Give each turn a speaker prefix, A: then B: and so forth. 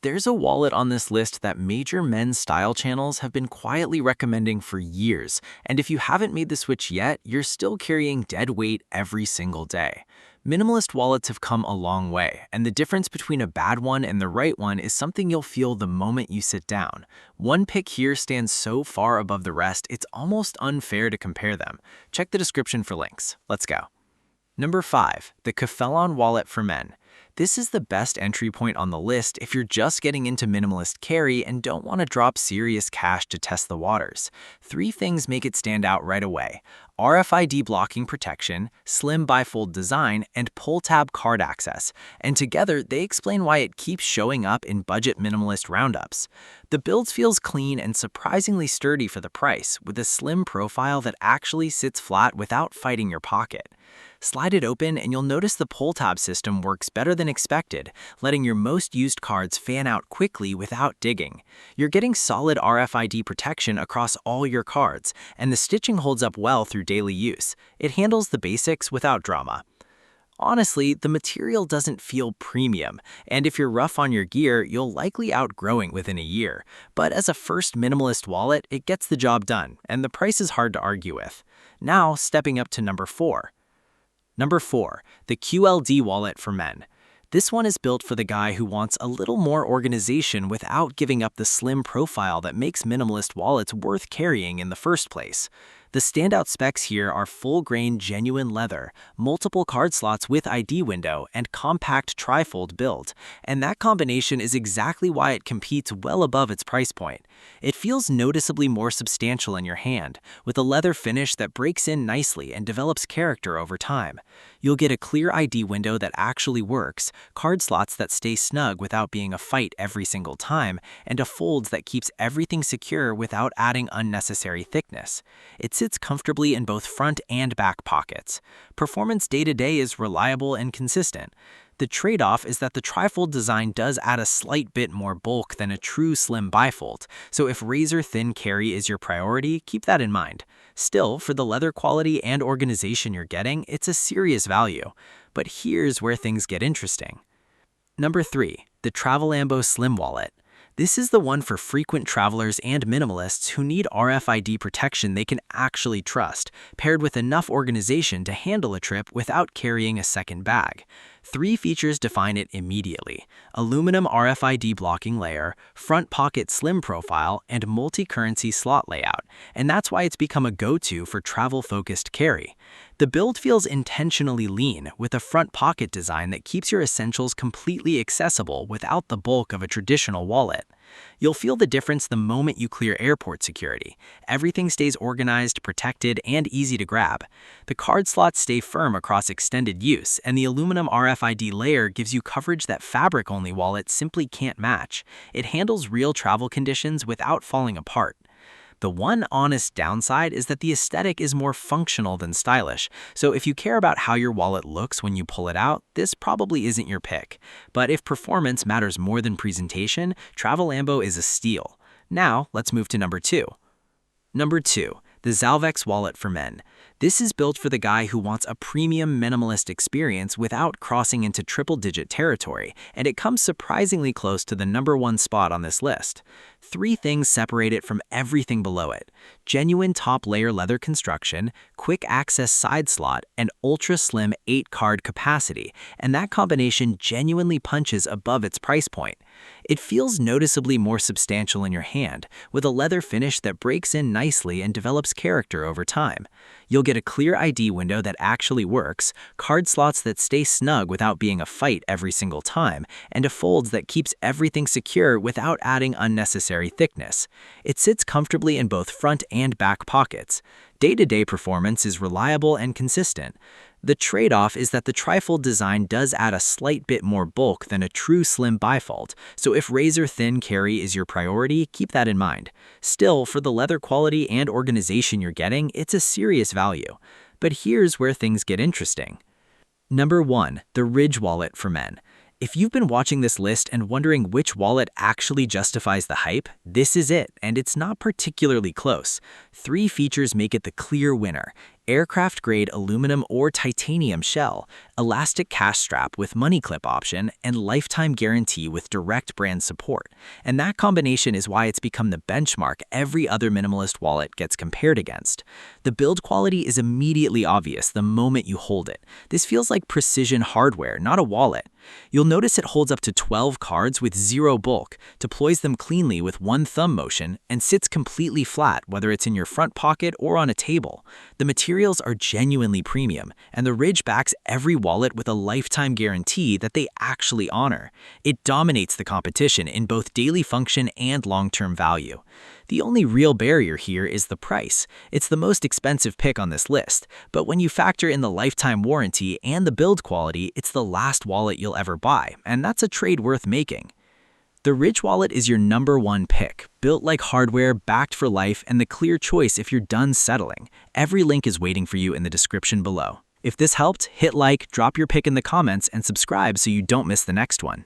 A: There's a wallet on this list that major men's style channels have been quietly recommending for years, and if you haven't made the switch yet, you're still carrying dead weight every single day. Minimalist wallets have come a long way, and the difference between a bad one and the right one is something you'll feel the moment you sit down. One pick here stands so far above the rest, it's almost unfair to compare them. Check the description for links. Let's go. Number 5. The Minimalist Wallet for Men. This is the best entry point on the list if you're just getting into minimalist carry and don't want to drop serious cash to test the waters. 3 things make it stand out right away: RFID blocking protection, slim bifold design, and pull-tab card access. And together, they explain why it keeps showing up in budget minimalist roundups. The build feels clean and surprisingly sturdy for the price, with a slim profile that actually sits flat without fighting your pocket. Slide it open and you'll notice the pull-tab system works better than expected, letting your most used cards fan out quickly without digging. You're getting solid RFID protection across all your cards, and the stitching holds up well through daily use. It handles the basics without drama. Honestly, the material doesn't feel premium, and if you're rough on your gear, you'll likely outgrow it within a year. But as a first minimalist wallet, it gets the job done, and the price is hard to argue with. Now, stepping up to number 4. Number 4. The QLD Wallet for Men. This one is built for the guy who wants a little more organization without giving up the slim profile that makes minimalist wallets worth carrying in the first place. The standout specs here are full-grain genuine leather, multiple card slots with ID window, and compact trifold build, and that combination is exactly why it competes well above its price point. It feels noticeably more substantial in your hand, with a leather finish that breaks in nicely and develops character over time. You'll get a clear ID window that actually works, card slots that stay snug without being a fight every single time, and a fold that keeps everything secure without adding unnecessary thickness. It sits comfortably in both front and back pockets. Performance day-to-day is reliable and consistent. The trade-off is that the trifold design does add a slight bit more bulk than a true slim bifold, so if razor-thin carry is your priority, keep that in mind. Still, for the leather quality and organization you're getting, it's a serious value. But here's where things get interesting. Number 3. The Minimalist Slim Wallet. This is the one for frequent travelers and minimalists who need RFID protection they can actually trust, paired with enough organization to handle a trip without carrying a second bag. 3 features define it immediately: aluminum RFID blocking layer, front pocket slim profile, and multi-currency slot layout, and that's why it's become a go-to for travel-focused carry. The build feels intentionally lean, with a front pocket design that keeps your essentials completely accessible without the bulk of a traditional wallet. You'll feel the difference the moment you clear airport security. Everything stays organized, protected, and easy to grab. The card slots stay firm across extended use, and the aluminum RFID layer gives you coverage that fabric-only wallets simply can't match. It handles real travel conditions without falling apart. The one honest downside is that the aesthetic is more functional than stylish, so if you care about how your wallet looks when you pull it out, this probably isn't your pick. But if performance matters more than presentation, Travel is a steal. Now, let's move to number 2. Number 2. The Zalvex Wallet for Men. This is built for the guy who wants a premium minimalist experience without crossing into triple-digit territory, and it comes surprisingly close to the number 1 spot on this list. 3 things separate it from everything below it: genuine top-layer leather construction, quick access side slot, and ultra-slim 8-card capacity, and that combination genuinely punches above its price point. It feels noticeably more substantial in your hand, with a leather finish that breaks in nicely and develops character over time. You'll get a clear ID window that actually works, card slots that stay snug without being a fight every single time, and a fold that keeps everything secure without adding unnecessary thickness. It sits comfortably in both front and back pockets. Day-to-day performance is reliable and consistent. The trade-off is that the trifold design does add a slight bit more bulk than a true slim bifold, so if razor-thin carry is your priority, keep that in mind. Still, for the leather quality and organization you're getting, it's a serious value. But here's where things get interesting. Number 1. The Ridge Wallet for Men. If you've been watching this list and wondering which wallet actually justifies the hype, this is it, and it's not particularly close. 3 features make it the clear winner: aircraft-grade aluminum or titanium shell, elastic cash strap with money clip option, and lifetime guarantee with direct brand support. And that combination is why it's become the benchmark every other minimalist wallet gets compared against. The build quality is immediately obvious the moment you hold it. This feels like precision hardware, not a wallet. You'll notice it holds up to 12 cards with zero bulk, deploys them cleanly with one thumb motion, and sits completely flat whether it's in your front pocket or on a table. The materials are genuinely premium, and the Ridge backs every wallet with a lifetime guarantee that they actually honor. It dominates the competition in both daily function and long-term value. The only real barrier here is the price. It's the most expensive pick on this list, but when you factor in the lifetime warranty and the build quality, it's the last wallet you'll ever buy, and that's a trade worth making. The Ridge wallet is your #1 pick, built like hardware, backed for life, and the clear choice if you're done settling. Every link is waiting for you in the description below. If this helped, hit like, drop your pick in the comments, and subscribe so you don't miss the next one.